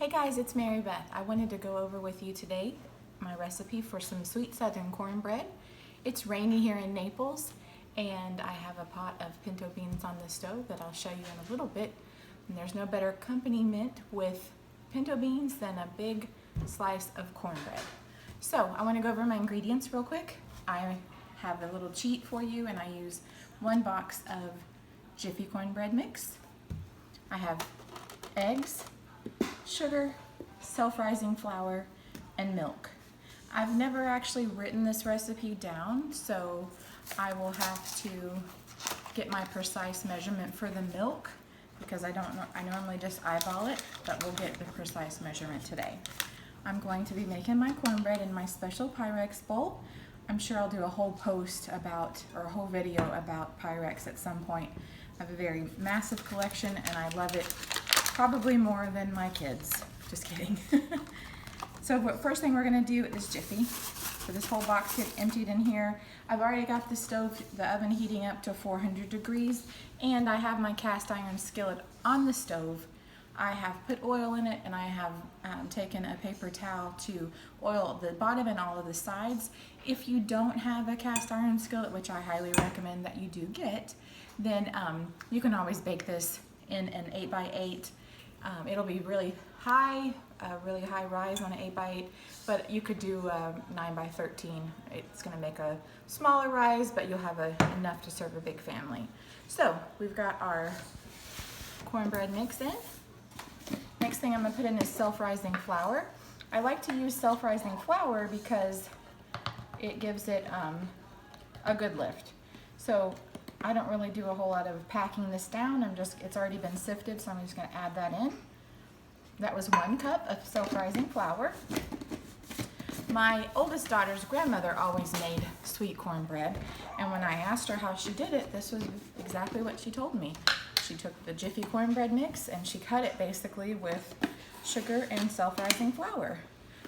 Hey guys, it's Mary Beth. I wanted to go over with you today my recipe for some sweet southern cornbread. It's rainy here in Naples and I have a pot of pinto beans on the stove that I'll show you in a little bit. And there's no better accompaniment with pinto beans than a big slice of cornbread. So I want to go over my ingredients real quick. I have a little cheat for you and I use 1 box of Jiffy cornbread mix. I have eggs, sugar, self-rising flour, and milk. I've never actually written this recipe down, so I will have to get my precise measurement for the milk because I normally just eyeball it, but we'll get the precise measurement today. I'm going to be making my cornbread in my special Pyrex bowl. I'm sure I'll do a whole post about, or a whole video about Pyrex at some point. I have a very massive collection and I love it probably more than my kids. Just kidding. So first thing we're gonna do is Jiffy. So this whole box gets emptied in here. I've already got the oven heating up to 400 degrees and I have my cast iron skillet on the stove. I have put oil in it and I have taken a paper towel to oil the bottom and all of the sides. If you don't have a cast iron skillet, which I highly recommend that you do get, then you can always bake this in an 8x8. It'll be really high rise on an 8x8, but you could do 9x13. It's gonna make a smaller rise, but you'll have enough to serve a big family. So we've got our cornbread mix in. Next thing I'm gonna put in is self-rising flour. I like to use self-rising flour because it gives it a good lift. So I don't really do a whole lot of packing this down. It's already been sifted, so I'm just gonna add that in. That was 1 cup of self-rising flour. My oldest daughter's grandmother always made sweet cornbread, and when I asked her how she did it, this was exactly what she told me. She took the Jiffy cornbread mix and she cut it basically with sugar and self-rising flour.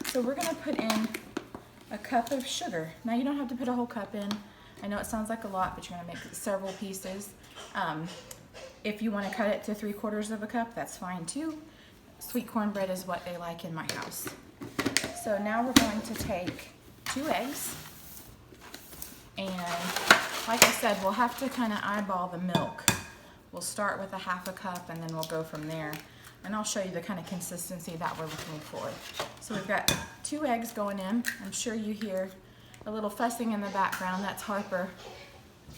So we're gonna put in a cup of sugar. Now you don't have to put a whole cup in. I know it sounds like a lot, but you're gonna make several pieces. If you wanna cut it to 3/4 of a cup, that's fine too. Sweet cornbread is what they like in my house. So now we're going to take 2 eggs. And like I said, we'll have to kind of eyeball the milk. We'll start with a 1/2 cup and then we'll go from there. And I'll show you the kind of consistency that we're looking for. So we've got 2 eggs going in. I'm sure you hear a little fussing in the background. That's Harper.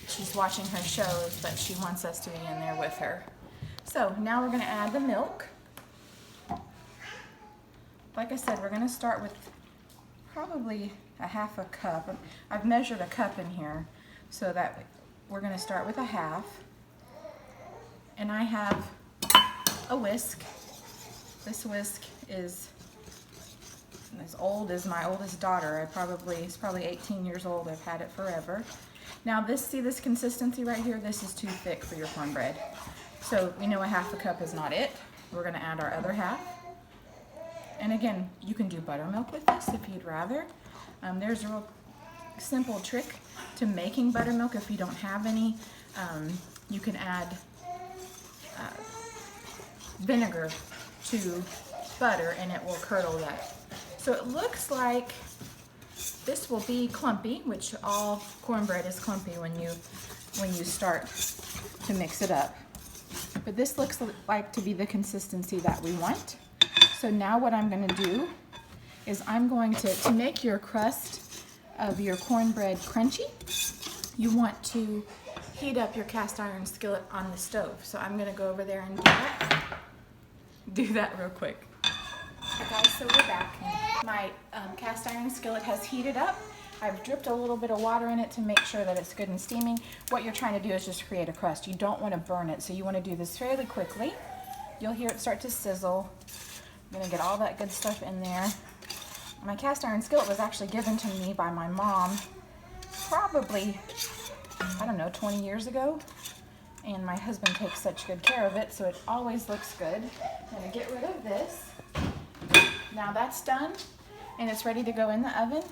She's watching her shows, but she wants us to be in there with her. So now we're gonna add the milk. Like I said, we're gonna start with probably a 1/2 cup. I've measured a cup in here, so that we're gonna start with a 1/2. And I have a whisk. This whisk is as old as my oldest daughter. It's probably 18 years old. I've had it forever. Now see this consistency right here? This is too thick for your cornbread. So we know a 1/2 cup is not it. We're gonna add our other 1/2. And again, you can do buttermilk with this if you'd rather. There's a real simple trick to making buttermilk if you don't have any. You can add vinegar to butter and it will curdle that. So it looks like this will be clumpy, which all cornbread is clumpy when you start to mix it up. But this looks like to be the consistency that we want. So now what I'm gonna do is I'm going to make your crust of your cornbread crunchy, you want to heat up your cast iron skillet on the stove. So I'm gonna go over there and do that real quick. Okay guys, so we're back. My cast iron skillet has heated up. I've dripped a little bit of water in it to make sure that it's good and steaming. What you're trying to do is just create a crust. You don't want to burn it, so you want to do this fairly quickly. You'll hear it start to sizzle. I'm gonna get all that good stuff in there. My cast iron skillet was actually given to me by my mom probably, I don't know, 20 years ago. And my husband takes such good care of it, so it always looks good. I'm gonna get rid of this. Now that's done, and it's ready to go in the oven.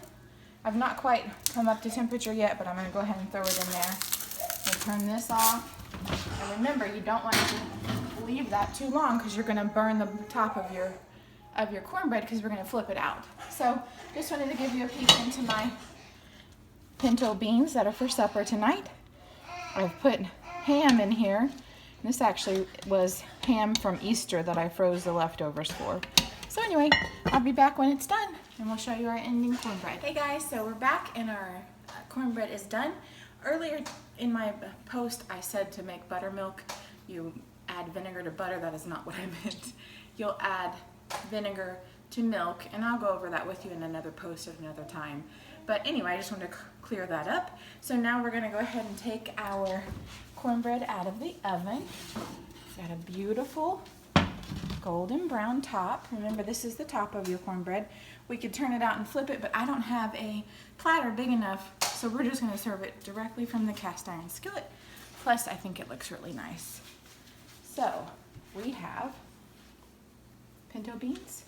I've not quite come up to temperature yet, but I'm gonna go ahead and throw it in there. We'll turn this off. And remember, you don't want to leave that too long because you're gonna burn the top of your of your cornbread because we're going to flip it out. So just wanted to give you a peek into my pinto beans that are for supper tonight. I've put ham in here. This actually was ham from Easter that I froze the leftovers for. So anyway, I'll be back when it's done and we'll show you our ending cornbread. Hey guys, so we're back and our cornbread is done. Earlier in my post I said to make buttermilk, you add vinegar to butter. That is not what I meant. You'll add vinegar to milk, and I'll go over that with you in another post at another time. But anyway, I just wanted to clear that up. So now we're gonna go ahead and take our cornbread out of the oven. It's got a beautiful golden brown top. Remember, this is the top of your cornbread. We could turn it out and flip it, but I don't have a platter big enough, so we're just gonna serve it directly from the cast iron skillet. Plus, I think it looks really nice. So, we have pinto beans,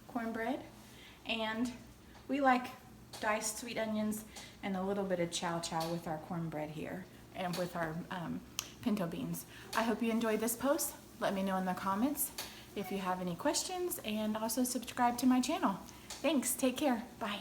cornbread, and we like diced sweet onions and a little bit of chow chow with our cornbread here and with our pinto beans. I hope you enjoyed this post. Let me know in the comments if you have any questions, and also subscribe to my channel. Thanks, take care, bye.